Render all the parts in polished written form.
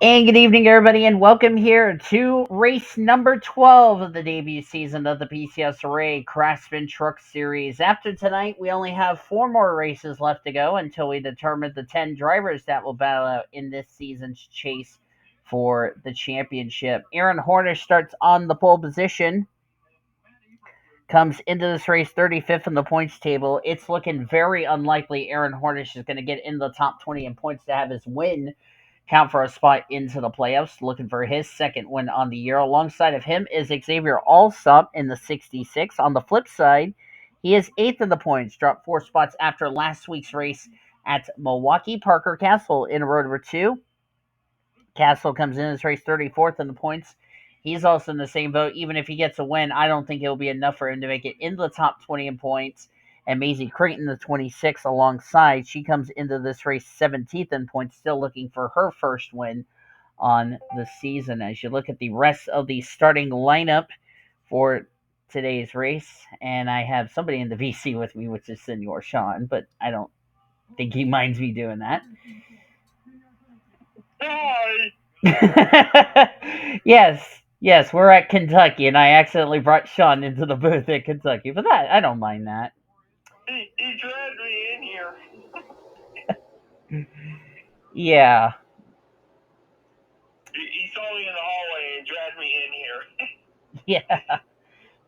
And good evening, everybody, and welcome here to race number 12 of the debut season of the PCSRA Craftsman Truck Series. After tonight, we only have four more races left to go until we determine the 10 drivers that will battle out in this season's chase for the championship. Aaron Hornish starts on the pole position, comes into this race 35th in the points table. It's looking very unlikely Aaron Hornish is going to get in the top 20 in points to have his win count for a spot into the playoffs, looking for his second win on the year. Alongside of him is Xavier Allsopp in the 66. On the flip side, he is eighth in the points, dropped four spots after last week's race at Milwaukee. Parker Castle in row number two. Castle comes in this race 34th in the points. He's also in the same boat. Even if he gets a win, I don't think it will be enough for him to make it into the top 20 in points. And Maisie Creighton, the 26, alongside. She comes into this race 17th in points, still looking for her first win on the season. As you look at the rest of the starting lineup for today's race, and I have somebody in the VC with me, which is Senor Sean, but I don't think he minds me doing that. Hi. Yes, we're at Kentucky, and I accidentally brought Sean into the booth at Kentucky, but I don't mind that. He dragged me in here. Yeah, He saw me in the hallway and dragged me in here. yeah.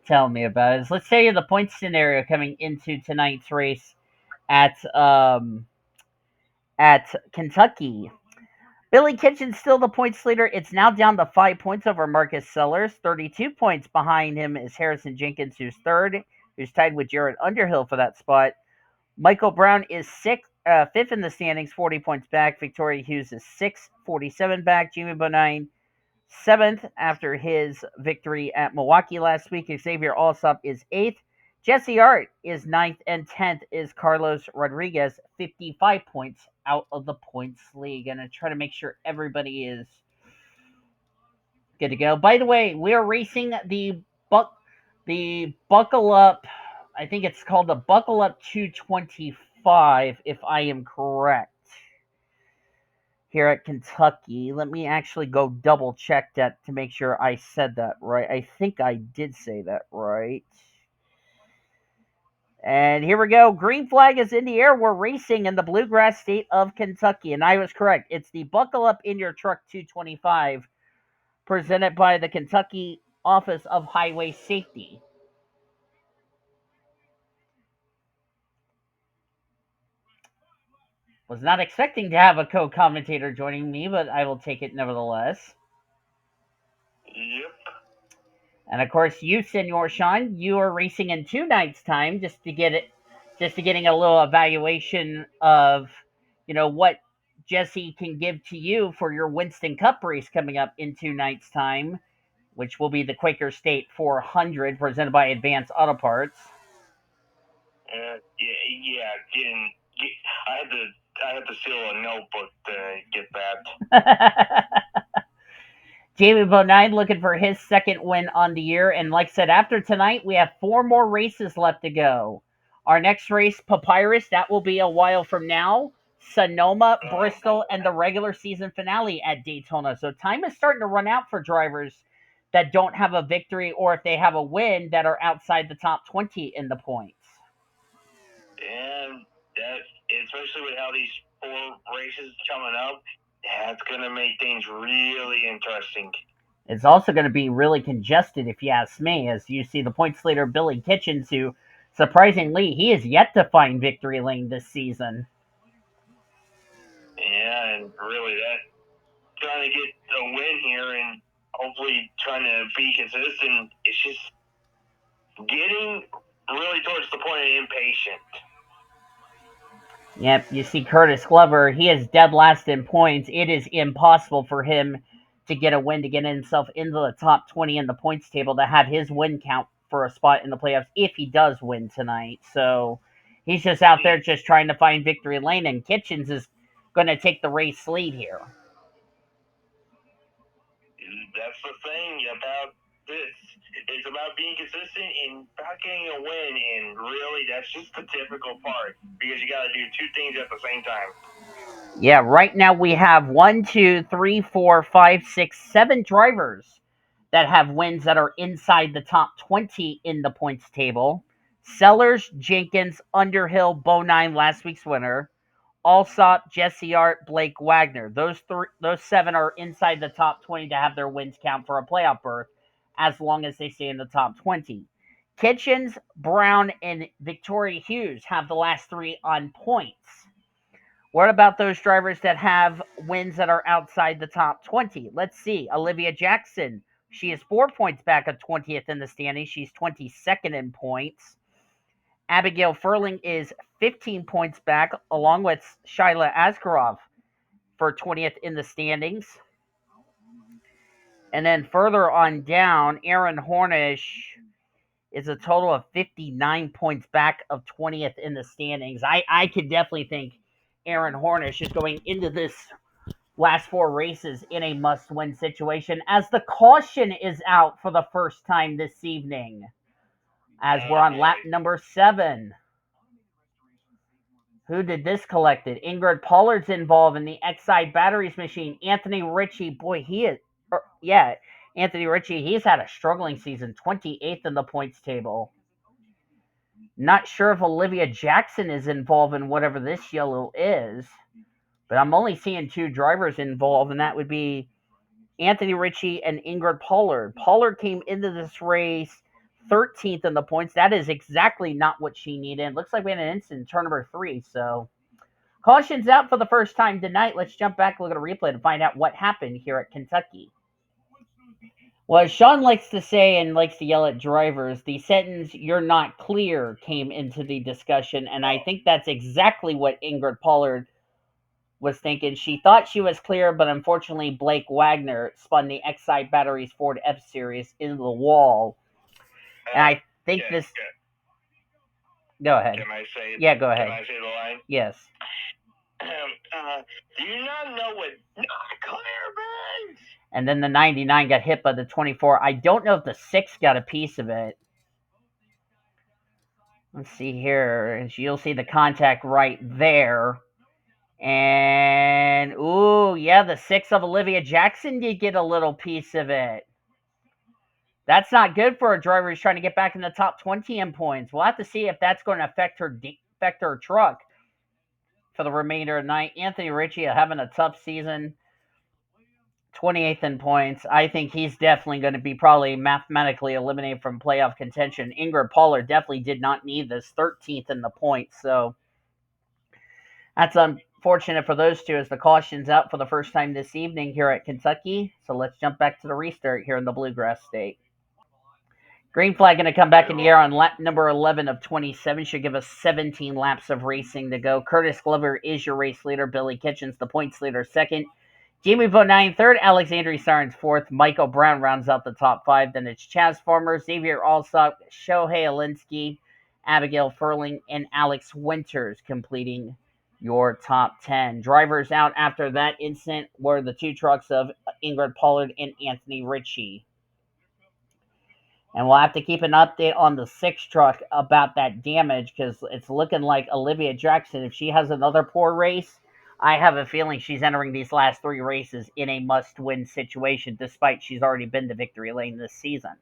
Tell me about it. So let's tell you the point scenario coming into tonight's race at at Kentucky. Billy Kitchen's still the points leader. It's now down to 5 points over Marcus Sellers. 32 points behind him is Harrison Jenkins, who's third, who's tied with J Underhill for that spot. Michael Brown is fifth in the standings, 40 points back. Victoria Hughes is sixth, 47 back. J Bodine, seventh after his victory at Milwaukee last week. Xavier Allsopp is eighth. J Ard is ninth, and 10th is Carlos Rodriguez, 55 points out of the points league. And I try to make sure everybody is good to go. By the way, we are racing the Buckle Up. I think it's called the Buckle Up 225, if I am correct. Here at Kentucky. Let me actually go double check that to make sure I said that right. I think I did say that right. And here we go. Green flag is in the air. We're racing in the bluegrass state of Kentucky. And I was correct. It's the Buckle Up in Your Truck 225 presented by the Kentucky Office of Highway Safety. Was not expecting to have a co commentator joining me, but I will take it nevertheless. Yep. And of course, you, Senor Sean, you are racing in 2 nights' time just to getting a little evaluation of, what Jesse can give to you for your Winston Cup race coming up in 2 nights' time, which will be the Quaker State 400 presented by Advanced Auto Parts. Yeah. I had to seal a notebook to get that. Jamie Bodine looking for his second win on the year. And like I said, after tonight, we have four more races left to go. Our next race, Papyrus, that will be a while from now. Sonoma, Bristol, and the regular season finale at Daytona. So time is starting to run out for drivers that don't have a victory or if they have a win that are outside the top 20 in the points. And that, especially with how these four races coming up, that's going to make things really interesting. It's also going to be really congested, if you ask me, as you see the points leader, Billy Kitchens, who, surprisingly, he is yet to find victory lane this season. Yeah, and really that trying to get a win here and hopefully trying to be consistent. It's just getting really towards the point of impatient. Yep, you see Curtis Glover, he is dead last in points. It is impossible for him to get a win, to get himself into the top 20 in the points table, to have his win count for a spot in the playoffs if he does win tonight. So he's just out there just trying to find victory lane, and Kitchens is going to take the race lead here. That's the thing about this. It's about being consistent and about getting a win, and really, that's just the typical part because you got to do two things at the same time. Yeah, right now we have 1, 2, 3, 4, 5, 6, 7 drivers that have wins that are inside the top 20 in the points table. Sellers, Jenkins, Underhill, Bodine, last week's winner. Allsopp, J Ard, Blake Wagner. Those 7 are inside the top 20 to have their wins count for a playoff berth, as long as they stay in the top 20. Kitchens, Brown, and Victoria Hughes have the last 3 on points. What about those drivers that have wins that are outside the top 20? Let's see. Olivia Jackson. She is 4 points back at 20th in the standings. She's 22nd in points. Abigail Furling is 15 points back, along with Shyla Askarov for 20th in the standings. And then further on down, Aaron Hornish is a total of 59 points back of 20th in the standings. I could definitely think Aaron Hornish is going into this last 4 races in a must-win situation, as the caution is out for the first time this evening, as we're on lap number 7. Who did this collected? Ingrid Pollard's involved in the Exide Batteries machine. Anthony Ritchie, boy, Anthony Ritchie, he's had a struggling season, 28th in the points table. Not sure if Olivia Jackson is involved in whatever this yellow is, but I'm only seeing 2 drivers involved, and that would be Anthony Ritchie and Ingrid Pollard. Pollard came into this race 13th in the points. That is exactly not what she needed. Looks like we had an incident in turn number 3, so caution's out for the first time tonight. Let's jump back and look at a replay to find out what happened here at Kentucky. Well, as Sean likes to say and likes to yell at drivers, the sentence, "you're not clear," came into the discussion, and I think that's exactly what Ingrid Pollard was thinking. She thought she was clear, but unfortunately Blake Wagner spun the Exide Batteries Ford F-Series into the wall. And I think this... Go ahead. Can I say it? Yeah, go ahead. Can I say the line? Yes. Do you not know what not clear means? And then the 99 got hit by the 24. I don't know if the 6 got a piece of it. Let's see here. You'll see the contact right there. And, ooh, yeah, the 6 of Olivia Jackson did get a little piece of it. That's not good for a driver who's trying to get back in the top 20 in points. We'll have to see if that's going to affect her truck for the remainder of the night. Anthony Ritchie having a tough season. 28th in points. I think he's definitely going to be probably mathematically eliminated from playoff contention. Ingrid Pollard definitely did not need this. 13th in the points. So that's unfortunate for those 2 as the caution's out for the first time this evening here at Kentucky. So let's jump back to the restart here in the Bluegrass State. Green flag going to come back in the air on lap number 11 of 27. Should give us 17 laps of racing to go. Curtis Glover is your race leader. Billy Kitchens, the points leader, second. Jamie Bodine, third. Alexandria Sarnes, fourth. Michael Brown rounds out the top 5. Then it's Chaz Farmer, Xavier Allsopp, Shohei Alinsky, Abigail Furling, and Alex Winters completing your top 10. Drivers out after that incident were the 2 trucks of Ingrid Pollard and Anthony Ritchie. And we'll have to keep an update on the 6 truck about that damage, because it's looking like Olivia Jackson, if she has another poor race, I have a feeling she's entering these last 3 races in a must-win situation, despite she's already been to victory lane this season.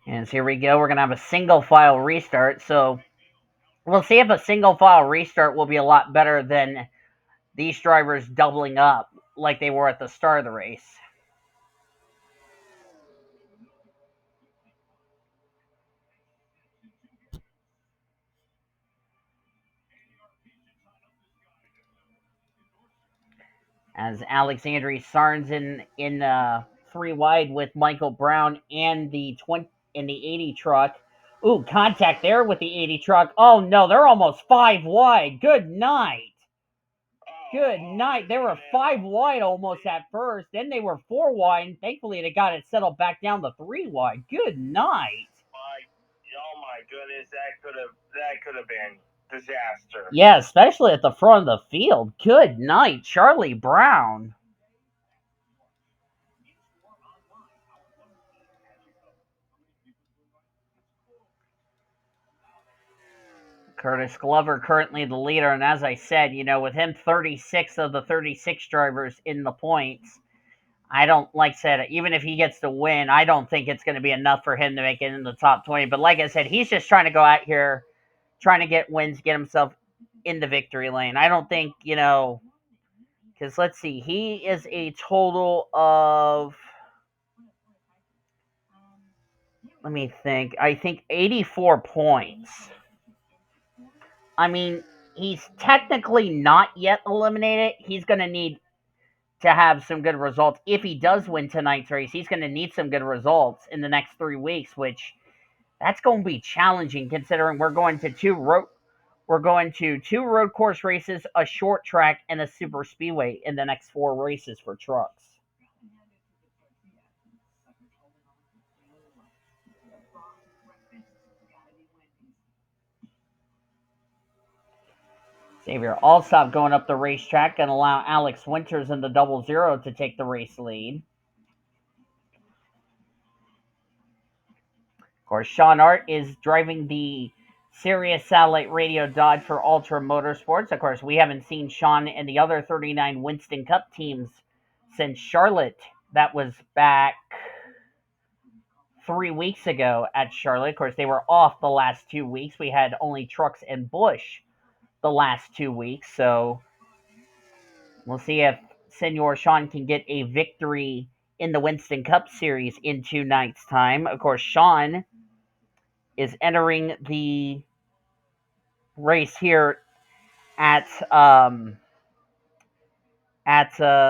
And so here we go. We're going to have a single-file restart, so we'll see if a single-file restart will be a lot better than these drivers doubling up like they were at the start of the race. As Alexandria Sarnes in 3 wide with Michael Brown and the 80 truck. Ooh, contact there with the 80 truck. Oh no, they're almost 5 wide. Good night. Good night. They were 5 wide almost at first. Then they were 4 wide. And thankfully, they got it settled back down to 3 wide. Good night. Oh my goodness, that could have been disaster. Yeah, especially at the front of the field. Good night, Charlie Brown. Curtis Glover currently the leader, and as I said, with him 36 of the 36 drivers in the points, I don't like said even if he gets the win, I don't think it's going to be enough for him to make it in the top 20. But like I said, he's just trying to go out here, trying to get wins, get himself in the victory lane. I don't think because let's see, he is a total of. Let me think. I think 84 points. I mean, he's technically not yet eliminated. He's going to need to have some good results. If he does win tonight's race, he's going to need some good results in the next 3 weeks, which that's going to be challenging considering we're going to two road course races, a short track, and a super speedway in the next 4 races for trucks. Xavier Allsopp going up the racetrack and allow Alex Winters in the 00 to take the race lead. Of course, Sean Ard is driving the Sirius Satellite Radio Dodge for Ultra Motorsports. Of course, we haven't seen Sean and the other 39 Winston Cup teams since Charlotte. That was back 3 weeks ago at Charlotte. Of course, they were off the last 2 weeks. We had only Trucks and Busch the last 2 weeks. So we'll see if Senor Sean can get a victory in the Winston Cup Series in 2 nights' time. Of course, Sean is entering the race here at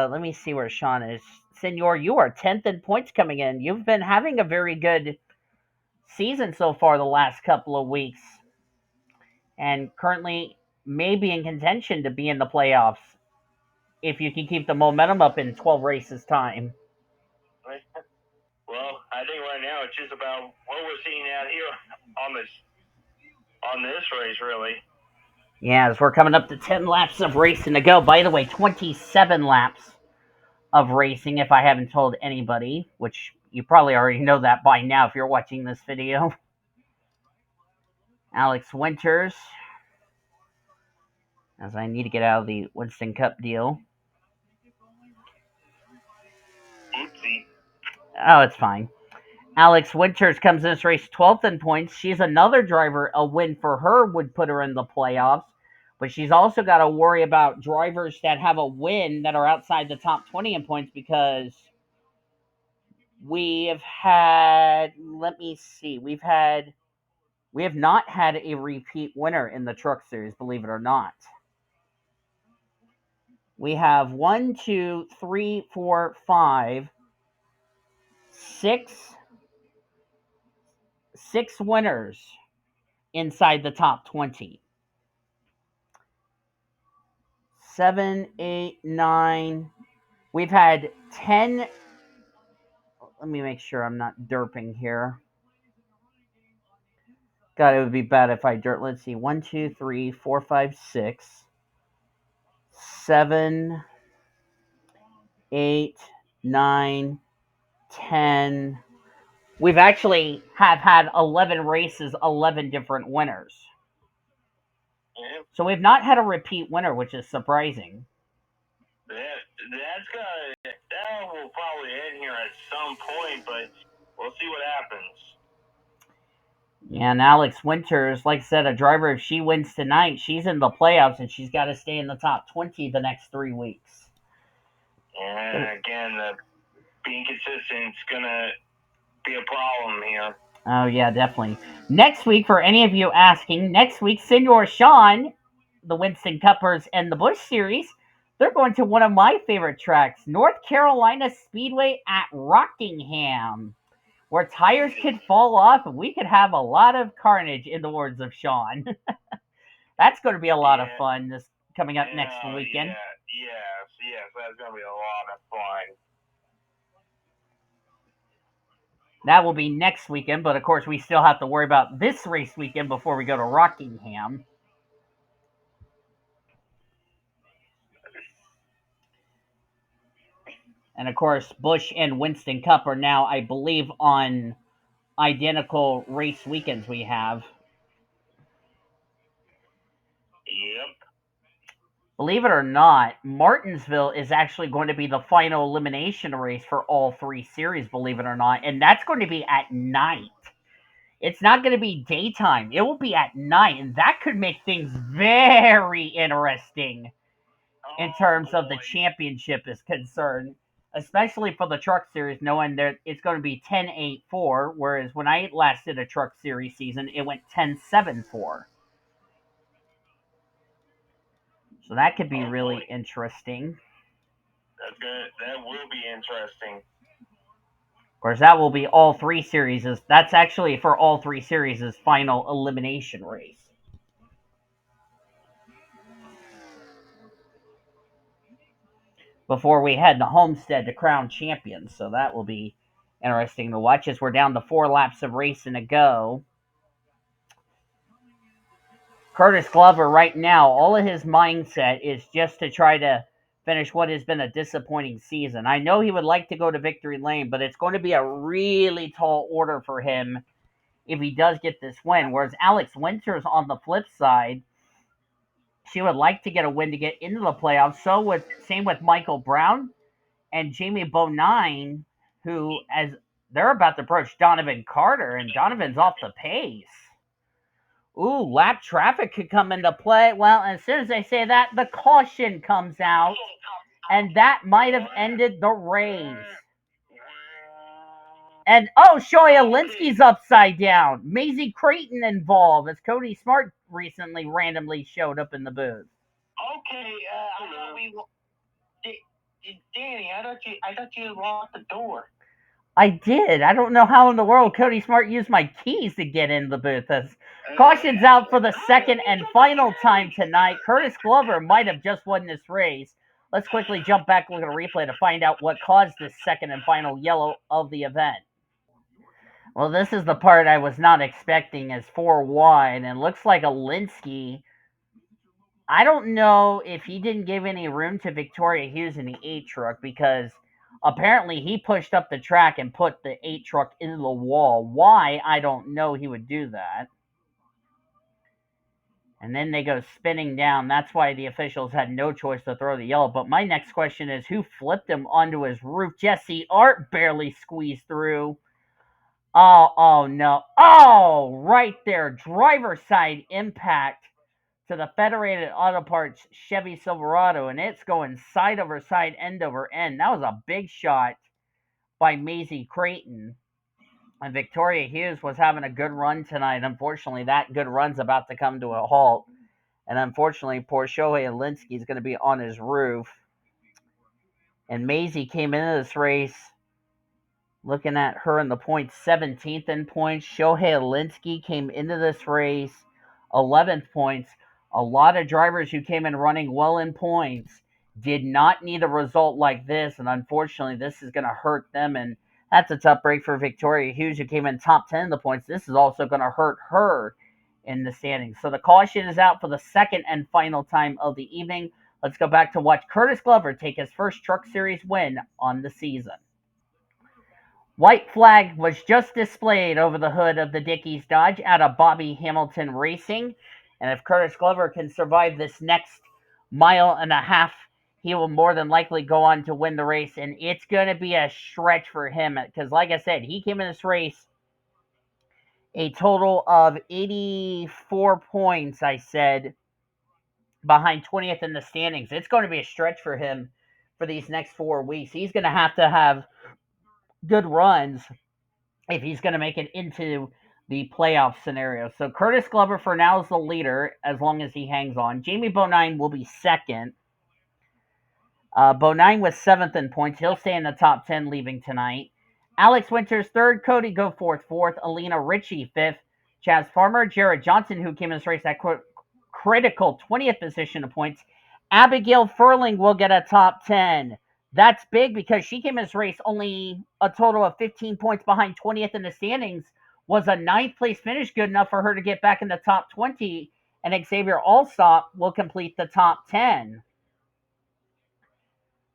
let me see where Sean is. Senor, you are 10th in points coming in. You've been having a very good season so far the last couple of weeks, and currently may be in contention to be in the playoffs if you can keep the momentum up in 12 races time. Well, I think right now it's just about what we're seeing out here on this race, really. Yeah, as we're coming up to 10 laps of racing to go. By the way, 27 laps of racing, if I haven't told anybody, which you probably already know that by now if you're watching this video. Alex Winters, as I need to get out of the Winston Cup deal. Oopsie. Oh, it's fine. Alex Winters comes in this race 12th in points. She's another driver. A win for her would put her in the playoffs. But she's also got to worry about drivers that have a win that are outside the top 20 in points because we have had, let me see, we have not had a repeat winner in the Truck Series, believe it or not. We have 1, 2, 3, 4, 5, 6 winners inside the top 20. 7, 8, 9. We've had 10. Let me make sure I'm not derping here. God, it would be bad if I dirt. Let's see. 1, 2, 3, 4, 5, 6, 7, 8, 9, 10. We've actually have had 11 races, 11 different winners. Yeah. So we've not had a repeat winner, which is surprising. That will probably end here at some point, but we'll see what happens. Yeah, and Alex Winters, like I said, a driver, if she wins tonight, she's in the playoffs, and she's got to stay in the top 20 the next 3 weeks. And again, being consistent is going to be a problem here. Oh, yeah, definitely. Next week, for any of you asking, next week, Senor Sean, the Winston Cuppers, and the Busch Series, they're going to one of my favorite tracks, North Carolina Speedway at Rockingham, where tires could fall off and we could have a lot of carnage, in the words of Sean. That's going to be a lot of fun this coming up next weekend. Yes, that's going to be a lot of fun. That will be next weekend, but of course we still have to worry about this race weekend before we go to Rockingham. And of course, Busch and Winston Cup are now, I believe, on identical race weekends we have. Believe it or not, Martinsville is actually going to be the final elimination race for all 3 series, believe it or not, and that's going to be at night. It's not going to be daytime. It will be at night, and that could make things very interesting in terms of the championship is concerned, especially for the Truck Series, knowing that it's going to be 10-8-4, whereas when I last did a Truck Series season, it went 10-7-4. So that could be really interesting. That will be interesting. Of course, that will be all 3 series. That's actually for all 3 series' final elimination race. Before we head to Homestead to crown champions, so that will be interesting to watch as we're down to 4 laps of racing to go. Curtis Glover right now, all of his mindset is just to try to finish what has been a disappointing season. I know he would like to go to victory lane, but it's going to be a really tall order for him if he does get this win. Whereas Alex Winters on the flip side, she would like to get a win to get into the playoffs. Same with Michael Brown and Jamie Bodine, who as they're about to approach Donovan Carter, and Donovan's off the pace. Ooh, lap traffic could come into play. Well, as soon as I say that, the caution comes out, and that might have ended the race. And Sean Alinsky's upside down. Maisie Creighton involved as Cody Smart recently randomly showed up in the booth. Okay, I thought Danny, I thought you locked the door. I did. I don't know how in the world Cody Smart used my keys to get in the booth. As caution's out for the second and final time tonight. Curtis Glover might have just won this race. Let's quickly jump back and look at a replay to find out what caused this second and final yellow of the event. Well, this is the part I was not expecting as 4 wide, and looks like Alinsky. I don't know if he didn't give any room to Victoria Hughes in the 8 truck because apparently he pushed up the track and put the 8 truck into the wall. Why? I don't know he would do that. And then they go spinning down. That's why the officials had no choice to throw the yellow. But my next question is, who flipped him onto his roof? J Ard barely squeezed through. Oh no. Oh, right there. Driver's side impact to the Federated Auto Parts Chevy Silverado, and it's going side over side, end over end. That was a big shot by Maisie Creighton. And Victoria Hughes was having a good run tonight. Unfortunately, that good run's about to come to a halt. And unfortunately, poor Shohei Alinsky is going to be on his roof. And Maisie came into this race looking at her in the points, 17th in points. Shohei Alinsky came into this race 11th points. A lot of drivers who came in running well in points did not need a result like this, and unfortunately, this is going to hurt them. And that's a tough break for Victoria Hughes, who came in top 10 in the points. This is also going to hurt her in the standings. So the caution is out for the second and final time of the evening. Let's go back to watch Curtis Glover take his first Truck Series win on the season. White flag was just displayed over the hood of the Dickies Dodge out of Bobby Hamilton Racing. And if Curtis Glover can survive this next mile and a half, he will more than likely go on to win the race. And it's going to be a stretch for him because, like I said, he came in this race a total of 84 points, I said, behind 20th in the standings. It's going to be a stretch for him for these next 4 weeks. He's going to have good runs if he's going to make it into the playoff scenario. So Curtis Glover for now is the leader as long as he hangs on. Jamie Bodine will be second. Bodine was 7th in points. He'll stay in the top 10 leaving tonight. Alex Winters third. Cody Goforth fourth. Alina Ritchie fifth. Chaz Farmer, Jared Johnson, who came in this race at critical 20th position of points. Abigail Furling will get a top 10. That's big because she came in this race only a total of 15 points behind 20th in the standings. Was a 9th place finish good enough for her to get back in the top 20? And Xavier Allsopp will complete the top 10.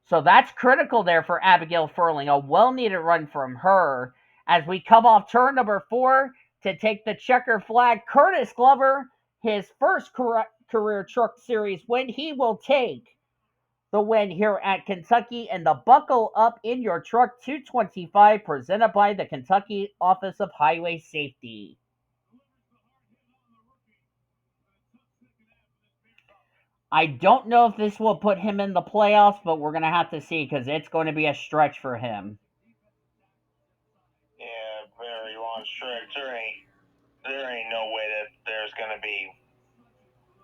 So that's critical there for Abigail Furling. A well-needed run from her as we come off turn number 4 to take the checker flag. Curtis Glover, his first career Truck Series when he will take the win here at Kentucky and the Buckle Up in Your Truck 225 presented by the Kentucky Office of Highway Safety. I don't know if this will put him in the playoffs, but we're going to have to see because it's going to be a stretch for him. Yeah, very long stretch. There ain't no way that there's going to be.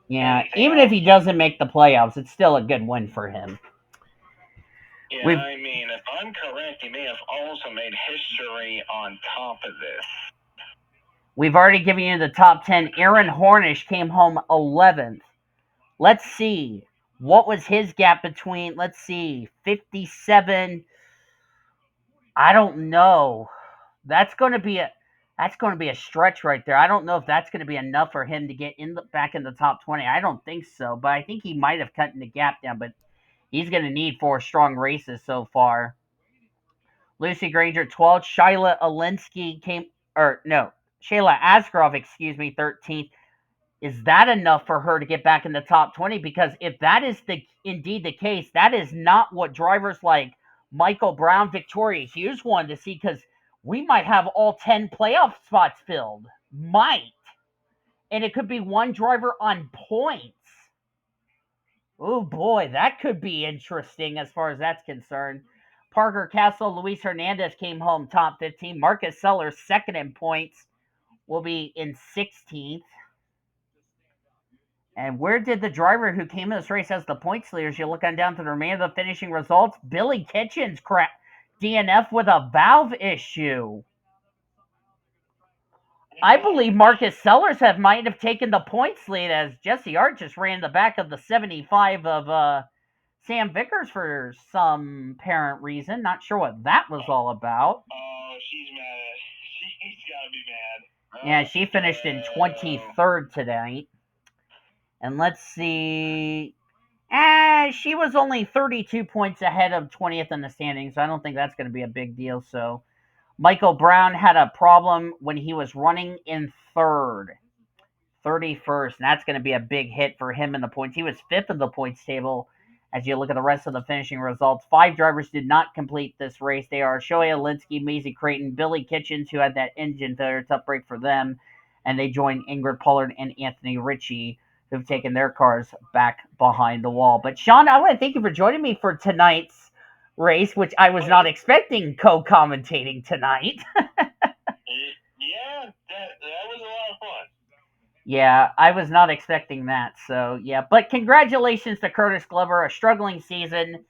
Yeah, even if he doesn't make the playoffs, it's still a good win for him. Yeah, I mean, if I'm correct, he may have also made history on top of this. We've already given you the top 10. Aaron Hornish came home 11th. Let's see. What was his gap between, 57? I don't know. That's going to be a stretch right there. I don't know if that's going to be enough for him to get back in the top 20. I don't think so, but I think he might have cut the gap down, but he's going to need 4 strong races so far. Lucy Granger 12th, Shayla Asgroff, 13th. Is that enough for her to get back in the top 20? Because if that is indeed the case, that is not what drivers like Michael Brown, Victoria Hughes wanted to see, because we might have all 10 playoff spots filled. Might. And it could be one driver on points. Oh boy, that could be interesting as far as that's concerned. Parker Castle, Luis Hernandez came home top 15. Marcus Sellers, second in points, will be in 16th. And where did the driver who came in this race as the points leaders? You look on down to the remainder of the finishing results. Billy Kitchens DNF with a valve issue. I believe Marcus Sellers might have taken the points lead, as J Ard just ran the back of the 75 of Sam Vickers for some apparent reason. Not sure what that was all about. Oh, she's mad. She's got to be mad. Yeah, she finished in 23rd tonight. And let's see. She was only 32 points ahead of 20th in the standings, so I don't think that's going to be a big deal. So Michael Brown had a problem when he was running in third, 31st, and that's going to be a big hit for him in the points. He was 5th in the points table. As you look at the rest of the finishing results, 5 drivers did not complete this race. They are S Alinsky, Maisie Creighton, Billy Kitchens, who had that engine failure, tough break for them, and they joined Ingrid Pollard and Anthony Ritchie, who've taken their cars back behind the wall. But Sean, I want to thank you for joining me for tonight's race, which I was not expecting co-commentating tonight. Yeah, that was a lot of fun. Yeah, I was not expecting that. So, yeah. But congratulations to Curtis Glover, a struggling season.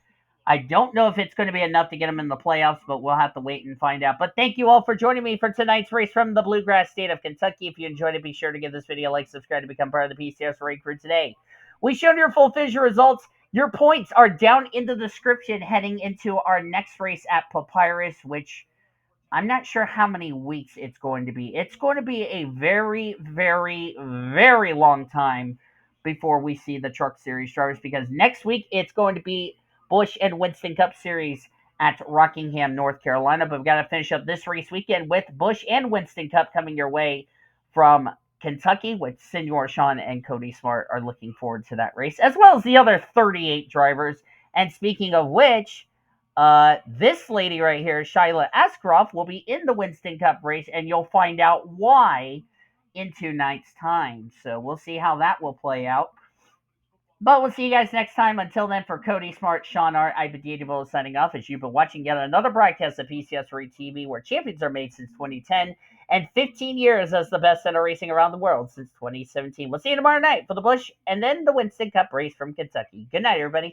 I don't know if it's going to be enough to get him in the playoffs, but we'll have to wait and find out. But thank you all for joining me for tonight's race from the Bluegrass State of Kentucky. If you enjoyed it, be sure to give this video a like, subscribe to become part of the PCSRA crew today. We showed your full finish results. Your points are down in the description heading into our next race at Papyrus, which I'm not sure how many weeks it's going to be. It's going to be a very, very, very long time before we see the Truck Series drivers, because next week it's going to be Busch and Winston Cup Series at Rockingham, North Carolina. But we've got to finish up this race weekend with Busch and Winston Cup coming your way from Kentucky, which Senor Sean and Cody Smart are looking forward to that race, as well as the other 38 drivers. And speaking of which, this lady right here, Shayla Asgroff, will be in the Winston Cup race, and you'll find out why in 2 nights' time. So we'll see how that will play out. But we'll see you guys next time. Until then, for Cody Smart, Sean Ard, I've been Diego signing off, as you've been watching yet another broadcast of PCSRA TV, where champions are made since 2010, and 15 years as the best center racing around the world since 2017. We'll see you tomorrow night for the Busch and then the Winston Cup race from Kentucky. Good night, everybody.